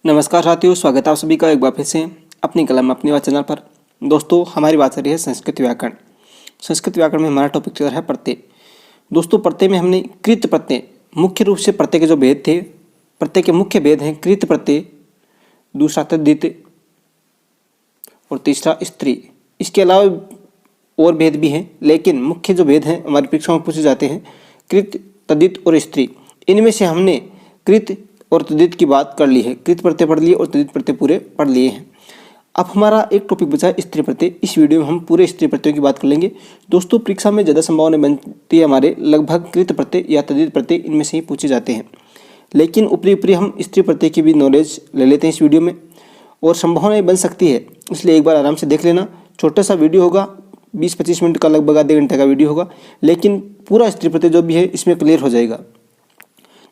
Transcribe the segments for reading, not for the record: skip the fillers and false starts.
नमस्कार साथियों, स्वागत है आप सभी का एक बार फिर से अपनी कलम अपनी बात चैनल पर। दोस्तों, हमारी बात चल रही है संस्कृत व्याकरण। संस्कृत व्याकरण में हमारा टॉपिक चल रहा है प्रत्यय। दोस्तों, प्रत्यय में हमने कृत प्रत्यय, मुख्य रूप से प्रत्यय के जो भेद थे, प्रत्यय के मुख्य भेद हैं कृत प्रत्यय, दूसरा तद्धित और तीसरा स्त्री। इसके अलावा और भेद भी हैं, लेकिन मुख्य जो भेद हैं हमारी परीक्षाओं में पूछे जाते हैं कृत, तद्धित और स्त्री। इनमें से हमने कृत और तद्धित की बात कर ली है, कृत प्रत्यय पढ़ लिए और तद्धित प्रत्यय पूरे पढ़ लिए हैं। अब हमारा एक टॉपिक बचा है स्त्री प्रत्यय। इस वीडियो में हम पूरे स्त्री प्रत्ययों की बात कर लेंगे। दोस्तों, परीक्षा में ज़्यादा संभावना बनती है हमारे लगभग कृत प्रत्यय या तद्धित प्रत्यय, इनमें से ही पूछे जाते हैं। लेकिन ऊपरी ऊपरी हम स्त्री प्रत्यय की भी नॉलेज ले लेते हैं इस वीडियो में, और संभावनाएं बन सकती है, इसलिए एक बार आराम से देख लेना। छोटा सा वीडियो होगा, 20-25 मिनट का, लगभग आधे घंटे का वीडियो होगा, लेकिन पूरा स्त्री प्रत्यय जो भी है इसमें क्लियर हो जाएगा।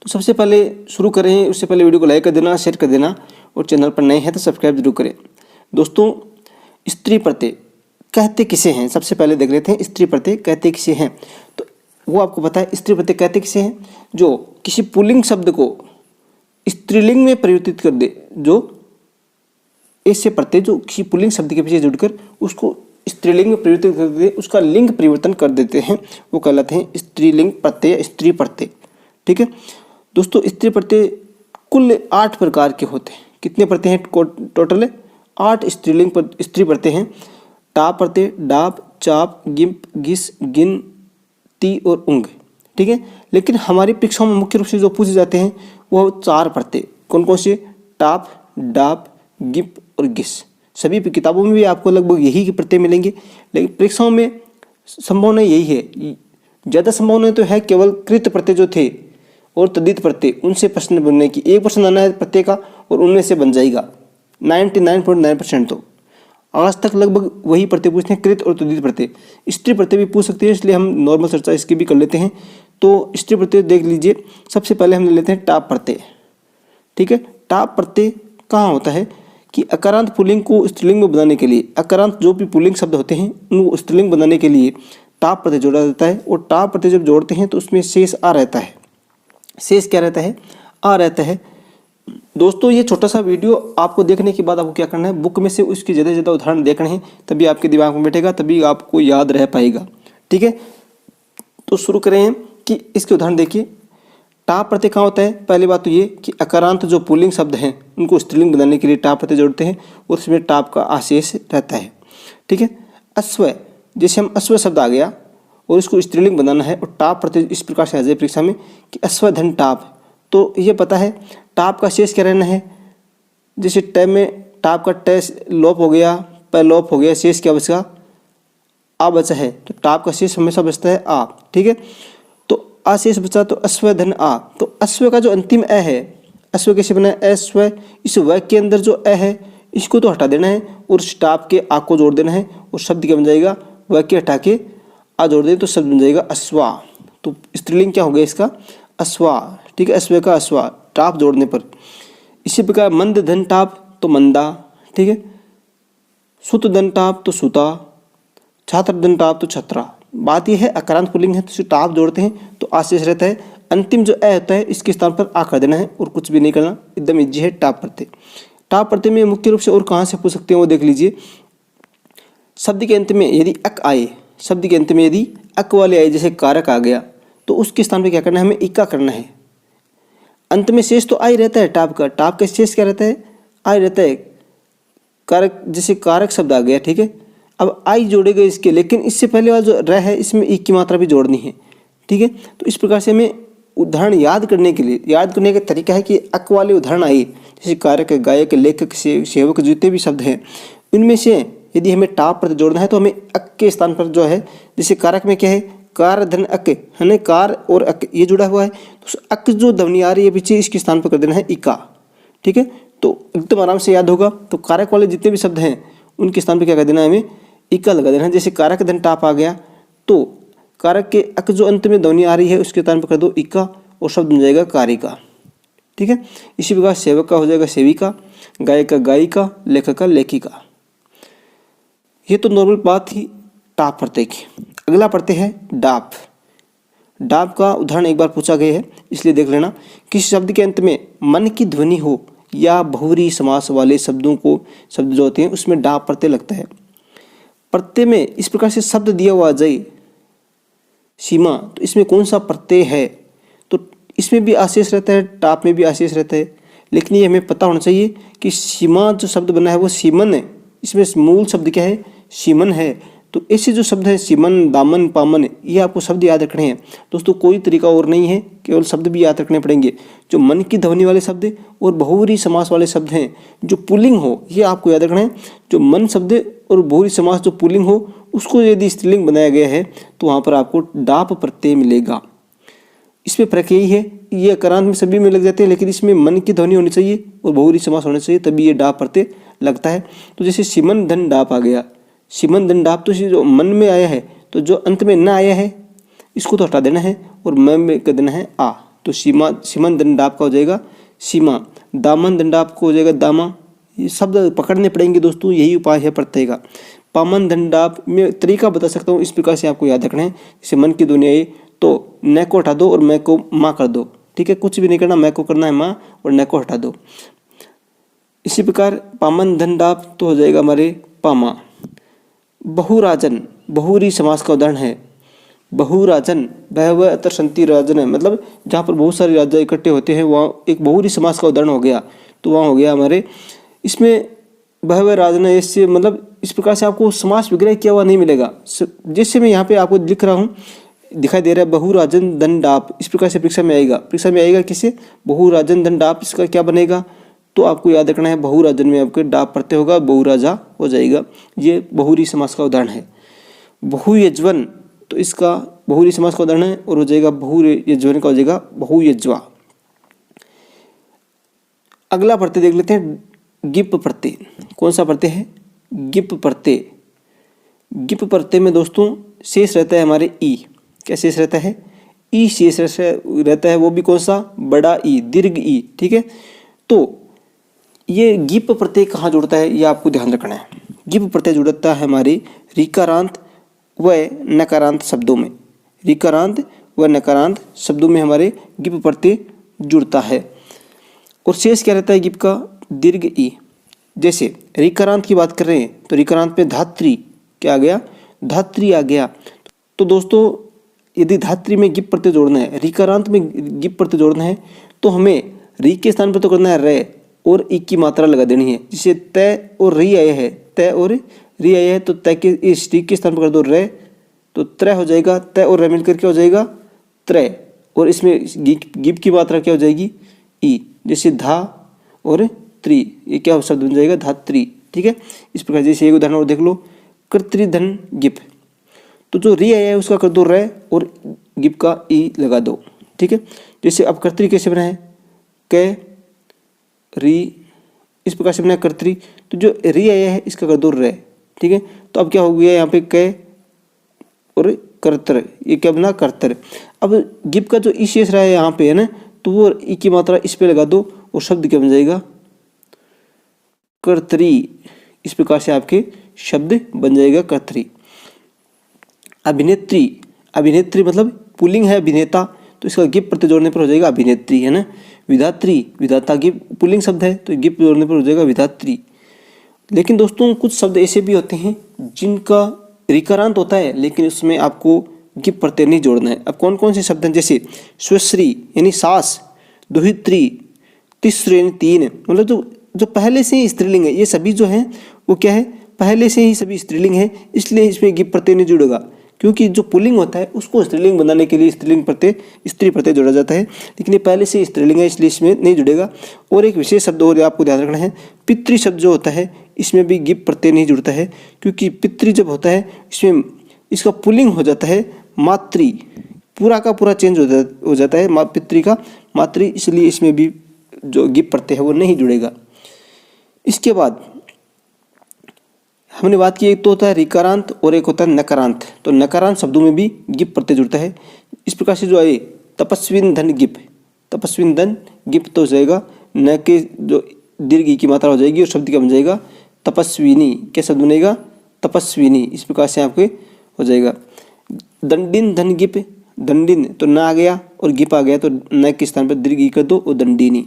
तो सबसे पहले शुरू करें, उससे पहले वीडियो को लाइक कर देना, शेयर कर देना, और चैनल पर नए हैं तो सब्सक्राइब जरूर करें। दोस्तों, स्त्री प्रत्यय कहते किसे हैं, सबसे पहले देख लेते हैं स्त्री प्रत्यय कहते किसे हैं। तो वो आपको पता है, स्त्री प्रत्यय कहते किसे हैं? जो किसी पुल्लिंग शब्द को स्त्रीलिंग में परिवर्तित कर दे, जो ऐसे प्रत्यय जो किसी पुल्लिंग शब्द के पीछे जुड़कर उसको स्त्रीलिंग में परिवर्तित कर दे, उसका लिंग परिवर्तन कर देते हैं, वो कहलाते हैं स्त्रीलिंग प्रत्यय, स्त्री प्रत्यय। ठीक है दोस्तों, स्त्री प्रत्यय कुल 8 प्रकार के होते हैं। कितने प्रत्यय हैं टोटल? 8 स्त्रीलिंग स्त्री प्रत्यय हैं। टाप प्रत्यय, डाप, चाप, गिम्प, गिस, गिन, ती और उंग। ठीक है, लेकिन हमारी परीक्षाओं में मुख्य रूप से जो पूछे जाते हैं वो 4 प्रत्यय। कौन कौन से? टाप, डाप, गिप और गिस। सभी किताबों में भी आपको लगभग यही के प्रत्यय मिलेंगे, लेकिन परीक्षाओं में संभावना यही है। ज़्यादा संभावना तो है केवल कृत प्रत्यय जो थे और तद्धित प्रत्यय, उनसे प्रश्न बनने की। 1% आना है प्रत्यय का और उनमें से बन जाएगा 99.9%। तो आज तक लगभग वही प्रत्यय पूछते हैं, कृत और तद्धित प्रत्यय। स्त्री प्रत्यय भी पूछ सकते हैं, इसलिए हम नॉर्मल चर्चा इसकी भी कर लेते हैं। तो स्त्री प्रत्यय देख लीजिए। सबसे पहले हम ले लेते हैं टाप प्रत्यय। ठीक है, टाप प्रत्यय कहाँ होता है कि अकारांत पुल्लिंग को स्त्रीलिंग में बनाने के लिए, अकारांत जो भी पुल्लिंग शब्द होते हैं उनको स्त्रीलिंग बनाने के लिए टाप प्रत्यय जोड़ा जाता है। और टाप प्रत्यय जब जोड़ते हैं तो उसमें शेष आ रहता है। शेष क्या रहता है? आ रहता है। दोस्तों, ये छोटा सा वीडियो आपको देखने के बाद आपको क्या करना है, बुक में से उसके ज़्यादा से ज़्यादा उदाहरण देखने हैं, तभी आपके दिमाग में बैठेगा, तभी आपको याद रह पाएगा। ठीक है, तो शुरू करें कि इसके उदाहरण देखिए। टाप प्रत्यय कहाँ होता है? पहली बात तो ये कि अकारांत जो पुल्लिंग शब्द हैं उनको स्त्रीलिंग बनाने के लिए टाप प्रत्यय जोड़ते हैं और उसमें टाप का आशेष रहता है। ठीक है, अश्व, जैसे हम अश्व शब्द आ गया और इसको स्त्रीलिंग बनाना है और टाप प्रत्यय इस प्रकार से आ जाए परीक्षा में कि अश्वधन टाप, तो ये पता है टाप का शेष क्या रहना है। जैसे ट में टाप का ट लोप हो गया, प लोप हो गया, शेष क्या बचा? आ बचा है, तो टाप का शेष हमेशा बचता है आ। ठीक है, तो आ शेष बचा, तो अश्वधन आ। तो अश्व का जो अंतिम अ है, अश्व कैसे बना है? अश्व, इस व के अंदर जो अ है इसको तो हटा देना है और उस टाप के आ को जोड़ देना है और शब्द क्या बन जाएगा? व के हटा के आ जोड़ दें तो शब्द बन जाएगा अश्वा। तो स्त्रीलिंग क्या हो गया इसका? अश्वा। ठीक है, अश्व का अश्वा टाप जोड़ने पर। इसी प्रकार मंद धन टाप तो मंदा। ठीक है, सुत धन टाप तो सुता, छात्र धन टाप तो छत्रा। बात यह है अकारांत पुल्लिंग है तो इसे टाप जोड़ते हैं तो आशेष रहता है। अंतिम जो अ होता है इसके स्थान पर आ कर देना है और कुछ भी नहीं करना, एकदम इजी है टाप प्रत्यय। टाप प्रत्यय में मुख्य रूप से और कहाँ से पूछ सकते हैं वो देख लीजिए। शब्द के अंत में यदि अक आए, शब्द के अंत में यदि अक वाले आए, जैसे कारक आ गया, तो उसके स्थान पर क्या करना है? हमें इका करना है। अंत में शेष तो आ ही रहता है टाप का। टाप का शेष क्या रहता है? आ ही रहता है। कारक, जैसे कारक शब्द आ गया, ठीक है, अब आई जोड़ेगा इसके, लेकिन इससे पहले वाला जो र है इसमें ई की मात्रा भी जोड़नी है। ठीक है, तो इस प्रकार से हमें उदाहरण याद करने के लिए, याद करने का तरीका है कि अक वाले उदाहरण आए, जैसे कारक, गायक, लेखक, सेवक, जितने भी शब्द हैं इनमें से यदि हमें टाप प्रत्यय जोड़ना है तो हमें अक के स्थान पर जो है, जैसे कारक में क्या है? कार धन अक है ना, कार और अक ये जुड़ा हुआ है, तो अक जो ध्वनि आ रही है पीछे इसके स्थान पर कर देना है इका। ठीक है, तो एकदम आराम से याद होगा। तो कारक वाले जितने भी शब्द हैं उनके स्थान पर क्या कर देना है? हमें इका लगा देना है। जैसे कारक धन टाप आ गया तो कारक के अक जो अंत में ध्वनि आ रही है उसके स्थान पर कर दो इका और शब्द बन जाएगा कारिका। ठीक है, इसी प्रकार सेवक का हो जाएगा सेविका, गायक का गायिका, लेखक का लेखिका। ये तो नॉर्मल बात थी टाप प्रत्यय की। अगला प्रत्यय है डाप। डाप का उदाहरण एक बार पूछा गया है, इसलिए देख लेना। किसी शब्द के अंत में मन की ध्वनि हो या बहुव्रीहि समास वाले शब्द जो होते हैं उसमें डा प्रत्यय लगता है। प्रत्यय में इस प्रकार से शब्द दिया हुआ जय सीमा, तो इसमें कौन सा प्रत्यय है? तो इसमें भी आशेष रहता है, टाप में भी आशेष रहता है, लेकिन ये हमें पता होना चाहिए कि सीमा जो शब्द बना है वो सीमन है। इसमें मूल शब्द क्या है? सीमन है। तो ऐसे जो शब्द हैं सीमन, दामन, पामन, ये आपको शब्द याद रखने हैं दोस्तों। कोई तरीका और नहीं है, केवल शब्द भी याद रखने पड़ेंगे। जो मन की ध्वनि वाले शब्द और बहुव्रीहि समास वाले शब्द हैं जो पुल्लिंग हो, ये आपको याद रखना है। जो मन शब्द और बहुव्रीहि समास जो पुल्लिंग हो उसको यदि स्त्रीलिंग बनाया गया है तो वहाँ पर आपको डाप प्रत्यय मिलेगा। इसमें फर्क यही है, ये अकारांत में सभी में लग जाते हैं, लेकिन इसमें मन की ध्वनि होनी चाहिए और बहुव्रीहि समास होना चाहिए, तभी ये डाप प्रत्यय लगता है। तो जैसे सीमन धन डाप आ गया, सीमन धन डाप, तो जो मन में आया है, तो जो अंत में न आया है इसको तो हटा देना है और म में कर देना है आ। तो सीमन धन डाप का हो जाएगा सीमा, दामन धन डाप को हो जाएगा दामा। ये शब्द पकड़ने पड़ेंगे दोस्तों, यही उपाय है प्रत्यय का। पामन धन डाप में तरीका बता सकता हूँ, इस प्रकार से आपको याद रखना है। जैसे मन की ध्वनि आई तो न को हटा दो और मैं को माँ कर दो, ठीक है, कुछ भी नहीं करना, मैं को करना है माँ और न को हटा दो। इसी प्रकार पामन धन डाप तो हो जाएगा हमारे पामा। बहुराजन बहुव्रीहि समास का उदाहरण है। बहुराजन बहवः अत्र सन्ति राजन है, मतलब जहाँ पर बहुत सारे राजा इकट्ठे होते हैं वहाँ एक बहुव्रीहि समास का उदाहरण हो गया। तो वहाँ हो गया हमारे, इसमें बहवः राजन है, इससे मतलब इस प्रकार से आपको समास विग्रह किया हुआ नहीं मिलेगा। जैसे मैं यहाँ पे आपको लिख रहा हूँ, दिखाई दे रहा है बहुराजन धन डाप, इस प्रकार से परीक्षा में आएगा। परीक्षा में आएगा किसे? बहुराजन धन डाप, इसका क्या बनेगा? तो आपको याद रखना है बहुराजन में आपके डाप प्रत्यय होगा, बहुराजा हो जाएगा। ये बहुव्रीहि समास का उदाहरण है। बहुयज्वन, तो इसका बहुव्रीहि समास का उदाहरण है और हो जाएगा बहुयज्वन का हो जाएगा बहुयज्वा। अगला प्रत्यय देख लेते हैं, गिप प्रत्यय। कौन सा प्रत्यय है? गिप प्रत्यय। गिप प्रत्यय में दोस्तों शेष रहता है हमारे ई। क्या शेष रहता है? ई शेष रहता है, वो भी कौन सा? बड़ा ई, दीर्घ ई, ठीक है। तो ये गिप प्रत्यय कहाँ जुड़ता है, ये आपको ध्यान रखना है। गिप प्रत्यय जुड़ता है हमारे ऋकारांत व नकारांत शब्दों में। ऋकारांत व नकारांत शब्दों में हमारे गिप प्रत्यय जुड़ता है। और शेष क्या रहता है गिप का? दीर्घ ई। जैसे ऋकारांत की बात कर रहे हैं तो ऋकारांत में धात्री क्या आ गया? धात्री आ गया। तो दोस्तों यदि धात्री में गिप प्रत्यय जोड़ना है, ऋकारांत में गिप प्रत्यय जोड़ना है, तो हमें री के स्थान पर तो करना है रे और ई की मात्रा लगा देनी है। जिसे तय और री आया है, तय और री आया है, तो तय के इस री के स्थान पर कर दो रे, तो त्रय हो जाएगा। तय और रे मिलकर क्या हो जाएगा? त्रय। और इसमें गिप की मात्रा क्या हो जाएगी? ई। जैसे धा और त्री, ये क्या शब्द बन जाएगा? धात्री, ठीक है। इस प्रकार जैसे एक उदाहरण और देख लो, कर्तृधन गिप, तो जो री आया है उसका कर दो रे और गिप का ई लगा दो, ठीक है। जैसे अब कर्तरी कैसे बना है? कै री, इस प्रकार से बना कर्तरी, तो जो री आया है इसका कर दो रे, ठीक है। तो अब क्या हो गया यहाँ पे? कै और कर्तर, ये क्या बना? कर्तर। अब गिप का जो ई शेष रहा है यहाँ पे है ना, तो वो ई की मात्रा इस पे लगा दो और शब्द क्या बन जाएगा? कर्तरी। इस प्रकार से आपके शब्द बन जाएगा कर्तरी। अभिनेत्री, अभिनेत्री मतलब पुल्लिंग है अभिनेता, तो इसका गिप प्रत्यय जोड़ने पर हो जाएगा अभिनेत्री, है ना। विधात्री, विधाता गिप पुल्लिंग शब्द है तो गिप जोड़ने पर हो जाएगा विधात्री। लेकिन दोस्तों कुछ शब्द ऐसे भी होते हैं जिनका ऋकारांत होता है लेकिन उसमें आपको गिप प्रत्यय नहीं जोड़ना है। अब कौन कौन से शब्द हैं? जैसे स्वश्री यानी सास, दुहित्री, तिस्र यानी तीन, मतलब जो पहले से ही स्त्रीलिंग है, ये सभी जो हैं वो क्या है? पहले से ही सभी स्त्रीलिंग है, इसलिए इसमें गिप प्रत्यय नहीं जुड़ेगा। क्योंकि जो पुल्लिंग होता है उसको स्त्रीलिंग बनाने के लिए स्त्रीलिंग प्रत्यय, स्त्री प्रत्यय जोड़ा जाता है, लेकिन ये पहले से स्त्रीलिंग है इसलिए इसमें नहीं जुड़ेगा। और एक विशेष शब्द और आपको ध्यान रखना है, पितृ शब्द जो होता है इसमें भी गिप प्रत्यय नहीं जुड़ता है, क्योंकि पितृ जब होता है इसमें इसका पुल्लिंग हो जाता है मातृ, पूरा का पूरा चेंज हो जाता है पितृ का मातृ, इसलिए इसमें भी जो गिप प्रत्यय है वो नहीं जुड़ेगा। इसके बाद हमने बात की, एक तो होता है ऋकारांत और एक होता है नकारांत। तो नकारांत शब्दों में भी गिप प्रत्यय जुड़ता है। इस प्रकार से जो आए तपस्विन धन गिप, तपस्विन धन गिप तो हो जाएगा न के जो दीर्घ की मात्रा हो जाएगी और शब्द क्या बन जाएगा? तपस्विनी। क्या शब्द बनेगा? तपस्विनी। इस प्रकार से आपके हो जाएगा। दंडिन धन गिप, दंडिन तो न आ गया और गिप आ गया तो न के स्थान पर दीर्घ कर दो और दंडिनी।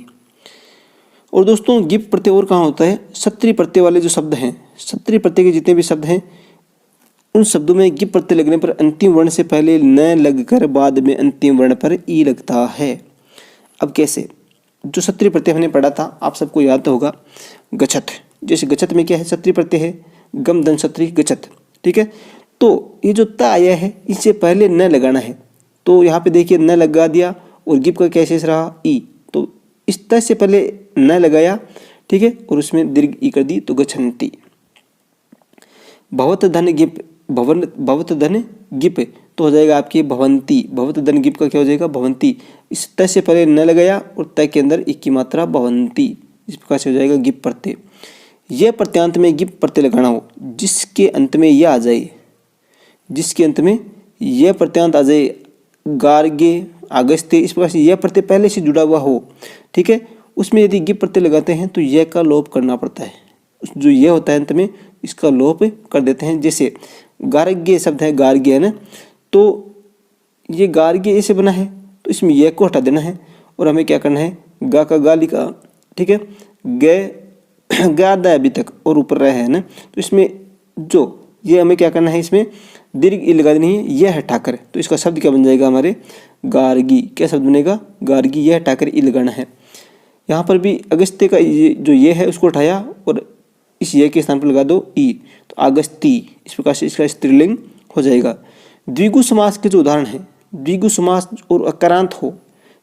और दोस्तों गिप प्रत्यय और कहाँ होता है, सत्री प्रत्यय वाले जो शब्द हैं, सत्री प्रत्यय के जितने भी शब्द हैं उन शब्दों में गिप प्रत्यय लगने पर अंतिम वर्ण से पहले न लगकर बाद में अंतिम वर्ण पर ई लगता है। अब कैसे, जो सत्री प्रत्यय हमने पढ़ा था आप सबको याद होगा, गच्छत, जैसे गच्छत में क्या है, सत्री प्रत्यय है, गम दन सत्री गच्छत, ठीक है। तो ये जो त आया है इससे पहले न लगाना है, तो यहाँ पे देखिए न लगा दिया और गिप का क्या शेष रहा, ई, तो इस त से पहले न लगाया, ठीक है, और उसमें दीर्घ ई कर दी तो गच्छन्ति। भवत धन गिप, भवन भवत धन गिप तो हो जाएगा आपकी भवंती, भवत धन गिप का क्या हो जाएगा, भवंती। इस त से पहले न लगाया और त के अंदर एक की मात्रा भवंती, इस प्रकार से हो जाएगा गिप प्रत्यय। यह प्रत्यांत में गिप प्रत्यय लगाना हो जिसके अंत में यह आ जाए, जिसके अंत में यह प्रत्यांत आ जाए, गार्गे अगस्त्य, इस प्रकार से यह प्रत्यय पहले से जुड़ा हुआ हो, ठीक है, उसमें यदि गिप प्रत्यय लगाते हैं तो यह का लोप करना पड़ता है, जो यह होता है अंत में इसका लोप कर देते हैं। जैसे गार्ग्य शब्द है, गार्ग्य है ना, तो ये गार्ग्य ऐसे बना है तो इसमें यह को हटा देना है और हमें क्या करना है, गा का गा लिखा, ठीक है, ग गा दा अभी तक और ऊपर रहे है ना, तो इसमें जो ये हमें क्या करना है, इसमें दीर्घ ई लगा देनी है, यह हटाकर, तो इसका शब्द क्या बन जाएगा हमारे, गार्गी, क्या शब्द बनेगा, गार्गी, यह हटाकर ई लगाना है। यहाँ पर भी अगस्त्य का ये जो ये है उसको उठाया और इस ये के स्थान पर लगा दो ई, तो अगस्ती, इस प्रकार से इसका स्त्रीलिंग हो जाएगा। द्विगु समास के जो उदाहरण हैं, द्विगु समास और अकारांत हो,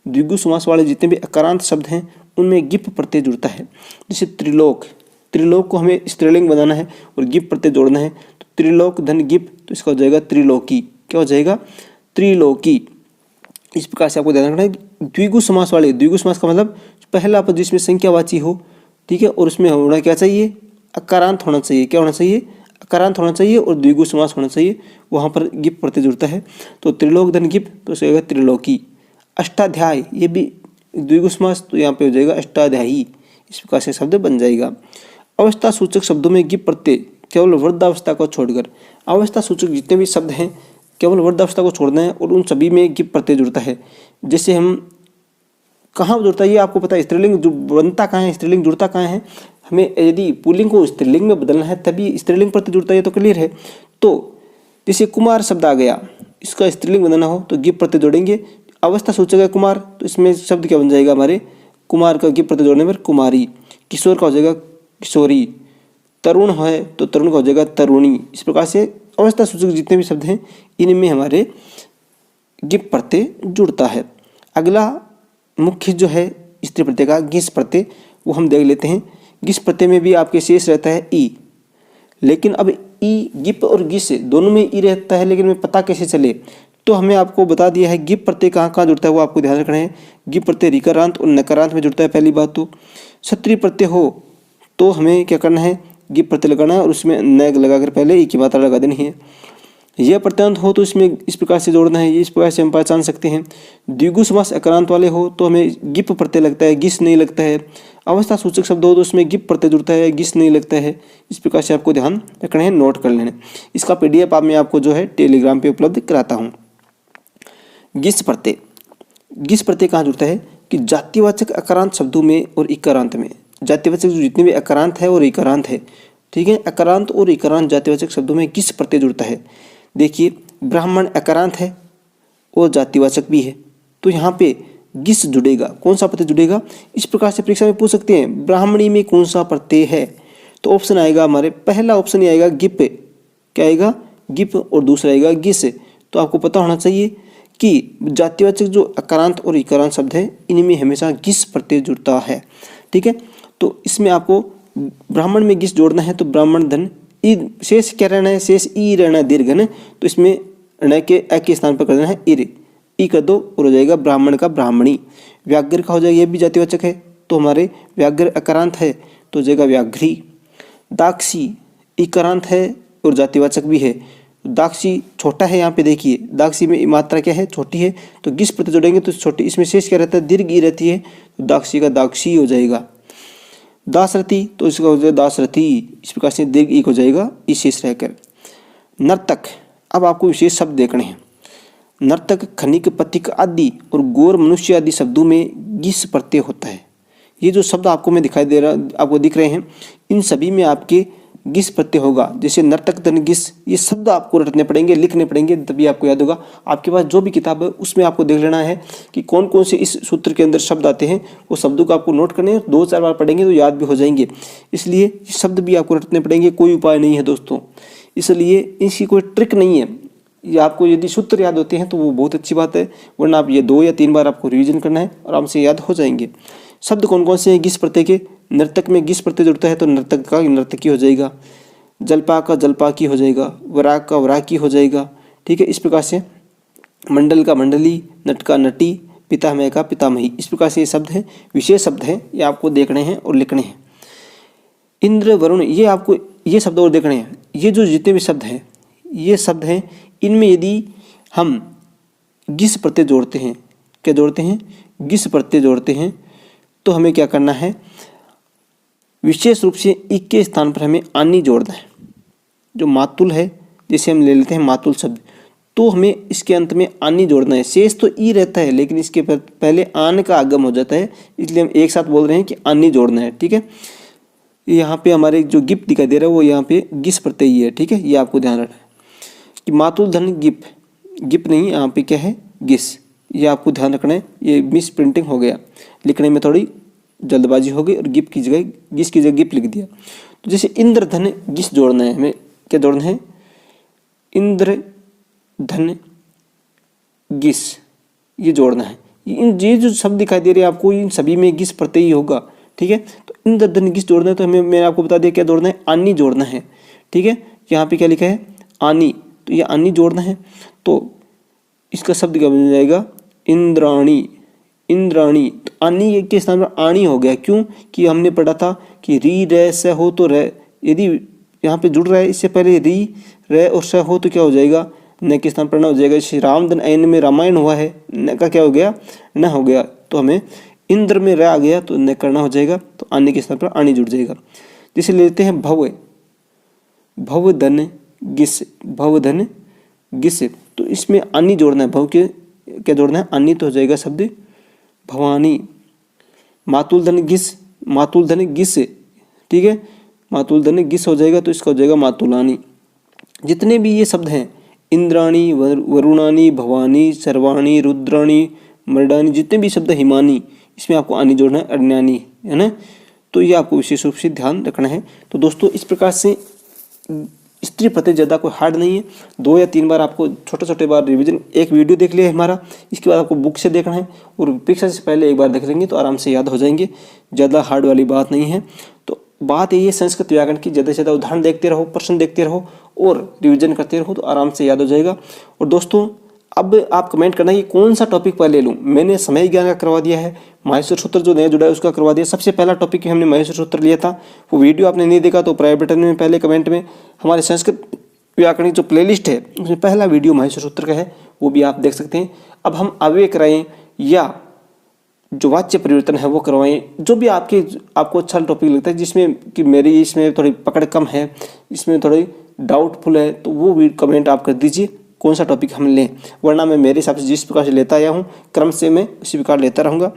द्विगु समास वाले जितने भी अकारांत शब्द हैं उनमें गिप प्रत्यय जुड़ता है। जैसे त्रिलोक, त्रिलोक को हमें स्त्रीलिंग बनाना है और गिप प्रत्यय जोड़ना है, तो त्रिलोक धन गिप, तो इसका हो जाएगा त्रिलोकी, क्या हो जाएगा, त्रिलोकी। इस प्रकार से आपको ध्यान रखना है। द्विगु समास वाले, द्विगु समास का मतलब पहला पद जिसमें संख्यावाची हो, ठीक है, और उसमें होना क्या चाहिए, अकारांत होना चाहिए, क्या होना चाहिए, अकारांत होना चाहिए और द्विगु समास होना चाहिए, वहाँ पर गिप प्रत्यय जुड़ता है, तो त्रिलोक धन गिप, तो इसका त्रिलोकी। अष्टाध्याय, ये भी द्विगु समास, तो यहाँ पे हो जाएगा अष्टाध्यायी, इस प्रकार से शब्द बन जाएगा। अवस्था सूचक शब्दों में गिप प्रत्यय केवल वृद्धावस्था को छोड़कर, अवस्था सूचक जितने भी शब्द हैं केवल वृद्धावस्था को छोड़ना है और उन सभी में गिप प्रत्यय जुड़ता है। जैसे हम कहाँ जुड़ता है ये आपको पता है, स्त्रीलिंग जो बनता कहाँ है, स्त्रीलिंग जुड़ता कहाँ है, हमें यदि पुल्लिंग को स्त्रीलिंग में बदलना है तभी स्त्रीलिंग प्रत्यय जुड़ता है, तो क्लियर है। तो जैसे कुमार शब्द आ गया, इसका स्त्रीलिंग बनाना हो तो गिप प्रत्यय जोड़ेंगे, अवस्था सूचक है कुमार, तो इसमें शब्द क्या बन जाएगा हमारे, कुमार का गिप प्रत्यय जोड़ने पर कुमारी। किशोर का हो जाएगा किशोरी, तरुण है तो तरुण का हो जाएगा तरुणी। इस प्रकार से अवस्था सूचक जितने भी शब्द हैं इनमें हमारे गिप प्रत्यय जुड़ता है। अगला मुख्य जो है स्त्री प्रत्यय का गिस प्रत्यय, वो हम देख लेते हैं। गिस प्रत्यय में भी आपके शेष रहता है ई, लेकिन अब ई, गिप और गिस दोनों में ई रहता है, लेकिन में पता कैसे चले, तो हमें आपको बता दिया है गिप प्रत्यय कहाँ कहाँ जुड़ता है वो आपको ध्यान रखना है। गिप प्रत्यय रिकारांत और नकारांत में जुड़ता है, पहली बात। तो सत्री प्रत्यय हो तो हमें क्या करना है, गिप प्रत्यय लगाना है और उसमें न लगाकर पहले ई की मात्रा लगा देनी है। यह प्रत्यांत हो तो इसमें इस प्रकार से जोड़ना है, इस प्रकार से हम पहचान सकते हैं। द्विगु समास अकारांत वाले हो तो हमें गिप प्रत्यय लगता है, गिस नहीं लगता है। अवस्था सूचक शब्द हो तो उसमें गिप प्रत्यय जुड़ता है, गिस नहीं लगता है। इस प्रकार से आपको ध्यान रखना है, नोट कर लेना है। इसका PDF मैं आपको जो है टेलीग्राम पे उपलब्ध कराता हूँ। गिस प्रत्यय, गिस प्रत्यय कहाँ जुड़ता है कि जातिवाचक अकारांत शब्दों में और इकारांत में, जातिवाचक जो जितने भी अकारांत है और इकारांत है, ठीक है, अकारांत और इकारांत जातिवाचक शब्दों में गिस प्रत्यय जुड़ता है। देखिए ब्राह्मण अकारांत है और जातिवाचक भी है, तो यहाँ पे गिस जुड़ेगा, कौन सा प्रत्यय जुड़ेगा। इस प्रकार से परीक्षा में पूछ सकते हैं ब्राह्मणी में कौन सा प्रत्यय है, तो ऑप्शन आएगा हमारे, पहला ऑप्शन ही आएगा गिप, क्या आएगा, गिप, और दूसरा आएगा गिस। तो आपको पता होना चाहिए कि जातिवाचक जो अकारांत और इकारांत शब्द है इनमें हमेशा गिस प्रत्यय जुड़ता है, ठीक है। तो इसमें आपको ब्राह्मण में गिस जोड़ना है, तो ब्राह्मण धन ई, शेष क्या रहना है, शेष ई रहना है, दीर्घ है, तो इसमें ण के अ के स्थान पर कर देना है इर, ई कर दो और हो जाएगा ब्राह्मण का ब्राह्मणी। व्याघ्र का हो जाएगा, ये भी जातिवाचक है, तो हमारे व्याघ्र अकारांत है तो हो जाएगा व्याघ्री। दाक्षी इकारांत है और जातिवाचक भी है, दाक्षी छोटा है, यहाँ पे देखिए दाक्षी में मात्रा क्या है, छोटी है, तो गिस प्रत्यय जोड़ेंगे तो छोटी, इसमें शेष क्या रहता है, दीर्घ ई रहती है, तो दाक्षी का दाक्षी हो जाएगा। दासरथी, तो इसका हो जाएगा दासरथी, इस प्रकार से दीर्घ ई हो जाएगा, ई शेष रहकर। नर्तक, अब आपको विशेष शब्द देखने हैं। नर्तक, खनिक, पथिक आदि और गौर मनुष्य आदि शब्दों में गिस प्रत्यय होता है। ये जो शब्द आपको मैं दिखाई दे रहा, आपको दिख रहे हैं, इन सभी में आपके गिस प्रत्यय होगा। जैसे नर्तक धन गिस, ये शब्द आपको रटने पड़ेंगे, लिखने पड़ेंगे, तभी आपको याद होगा। आपके पास जो भी किताब है उसमें आपको देख लेना है कि कौन कौन से इस सूत्र के अंदर शब्द आते हैं, वो शब्दों को आपको नोट करने हैं। 2-4 बार पढ़ेंगे तो याद भी हो जाएंगे, इसलिए शब्द भी आपको रटने पड़ेंगे। कोई उपाय नहीं है दोस्तों, इसलिए इसकी कोई ट्रिक नहीं है। ये आपको यदि सूत्र याद होते हैं तो वो बहुत अच्छी बात है, वरना आप ये 2 या 3 बार आपको रिवीजन करना है, आराम से याद हो जाएंगे। शब्द कौन कौन से हैं गिस प्रत्यय के? नर्तक में गिस प्रत्यय जुड़ता है तो नर्तक का नर्तकी हो जाएगा, जलपा का जलपाकी हो जाएगा, वराक का वराकी हो जाएगा। ठीक है, इस प्रकार से मंडल का मंडली, नट का नटी, पितामह का पितामही। इस प्रकार से ये शब्द हैं, विशेष शब्द हैं, ये आपको देखने हैं और लिखने हैं। इंद्र वरुण, ये आपको ये शब्द और देखने हैं। ये जो जितने भी शब्द हैं, ये शब्द हैं, इनमें यदि हम गिस प्रत्यय जोड़ते हैं, क्या जोड़ते हैं? गिस प्रत्यय जोड़ते हैं, तो हमें क्या करना है? विशेष रूप से इक के स्थान पर हमें आनी जोड़ना है। जो मातुल है, जैसे हम ले लेते हैं मातुल शब्द, तो हमें इसके अंत में आनी जोड़ना है। शेष तो ई रहता है, लेकिन इसके पहले आन का आगम हो जाता है, इसलिए हम एक साथ बोल रहे हैं कि आनी जोड़ना है। ठीक है, यहाँ पे हमारे जो गिप दिखाई दे रहा है वो यहाँ पे गिस प्रत्यय ही है। ठीक है, ये आपको ध्यान रखना है कि मातुल धन गिप, गिप नहीं, यहाँ पे क्या है? गिस। ये आपको ध्यान रखना है, ये मिस प्रिंटिंग हो गया, लिखने में थोड़ी जल्दबाजी हो गई और गिप की जगह गिस की जगह गिप लिख दिया। तो जैसे इंद्र धन गिस जोड़ना है, हमें क्या जोड़ना है? इंद्र धन गिस, ये जोड़ना है। ये जो शब्द दिखाई दे रहे हैं आपको, इन सभी में गिस प्रत्यय ही होगा। ठीक है, तो इंद्र धन गिस जोड़ना है, तो हमें मैंने आपको बता दिया क्या जोड़ना है? आनी जोड़ना है। ठीक है, यहाँ पे क्या लिखा है? आनी, तो ये आनी जोड़ना है। तो इसका शब्द क्या बन जाएगा? इंद्राणी, इंद्राणी। तो आनी के स्थान पर आणी हो गया। क्यों? कि हमने पढ़ा था कि री रे स हो तो रे, यदि यहाँ पे जुड़ रहा है, इससे पहले री रे और स हो तो क्या हो जाएगा? न के स्थान पर न हो जाएगा। जैसे रामधन ऐन में रामायण हुआ है, न का क्या हो गया? न हो गया। तो हमें इंद्र में र आ गया तो न करना हो जाएगा, तो आने के स्थान पर आनी जुड़ जाएगा। जैसे लेते हैं भव, भव धन गिस, भव धन गिस, तो इसमें आनी जोड़ना है। भव के क्या जोड़ना है? आनी, तो हो जाएगा शब्द भवानी। मातुल धन गिस, मातुल धन गिस। ठीक है, मातुल धन गिस हो जाएगा, तो इसका हो जाएगा मातुलानी। जितने भी ये शब्द हैं, इंद्राणी, वरुणानी, भवानी, सर्वाणी, रुद्राणी, मर्डानी, जितने भी शब्द, हिमानी, इसमें आपको आनी जोड़ना है, अरण्यानी, है ना। तो ये आपको विशेष रूप से ध्यान रखना है। तो दोस्तों, इस प्रकार से स्त्री प्रत्यय ज़्यादा कोई हार्ड नहीं है। 2 या 3 बार आपको छोटे छोटे बार रिवीजन, एक वीडियो देख लिया है हमारा, इसके बाद आपको बुक से देखना है और परीक्षा से पहले एक बार देख लेंगे तो आराम से याद हो जाएंगे। ज़्यादा हार्ड वाली बात नहीं है। तो बात यही है संस्कृत व्याकरण की, ज़्यादा से ज़्यादा उदाहरण देखते रहो, प्रश्न देखते रहो और रिविजन करते रहो, तो आराम से याद हो जाएगा। और दोस्तों, अब आप कमेंट करना कि कौन सा टॉपिक पहले लूँ। मैंने समय ज्ञान का करवा दिया है, माहेश्वर सूत्र जो नया जुड़ा है उसका करवा दिया। सबसे पहला टॉपिक हमने माहेश्वर सूत्र लिया था, वो वीडियो आपने नहीं देखा तो प्राइवेट बटन में पहले कमेंट में हमारे संस्कृत व्याकरण जो प्लेलिस्ट है उसमें पहला वीडियो माहेश्वर सूत्र का है, वो भी आप देख सकते हैं। अब हम अव्यय कराएं या जो वाच्य परिवर्तन है वो करवाएं, जो भी आपको अच्छा टॉपिक लगता है, जिसमें कि मेरी इसमें थोड़ी पकड़ कम है, इसमें थोड़ी डाउटफुल है, तो वो भी कमेंट आप कर दीजिए कौन सा टॉपिक हम लें। वरना मैं मेरे हिसाब से जिस प्रकार से लेता आया हूँ क्रम से मैं उसी प्रकार लेता रहूँगा।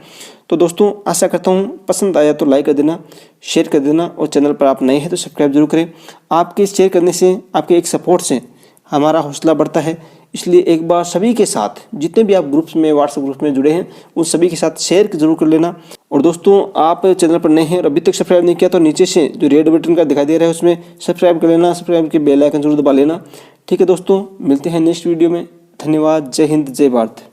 तो दोस्तों, आशा करता हूँ पसंद आया तो लाइक कर देना, शेयर कर देना, और चैनल पर आप नए हैं तो सब्सक्राइब जरूर करें। आपके शेयर करने से, आपके एक सपोर्ट से हमारा हौसला बढ़ता है। इसलिए एक बार सभी के साथ, जितने भी आप ग्रुप्स में, व्हाट्सएप ग्रुप में जुड़े हैं, उन सभी के साथ शेयर जरूर कर लेना। और दोस्तों, आप चैनल पर नए हैं और अभी तक सब्सक्राइब नहीं किया तो नीचे से जो रेड बटन का दिखाई दे रहा है उसमें सब्सक्राइब कर लेना, सब्सक्राइब के बेल आइकन जरूर दबा लेना। ठीक है दोस्तों, मिलते हैं नेक्स्ट वीडियो में। धन्यवाद। जय हिंद, जय भारत।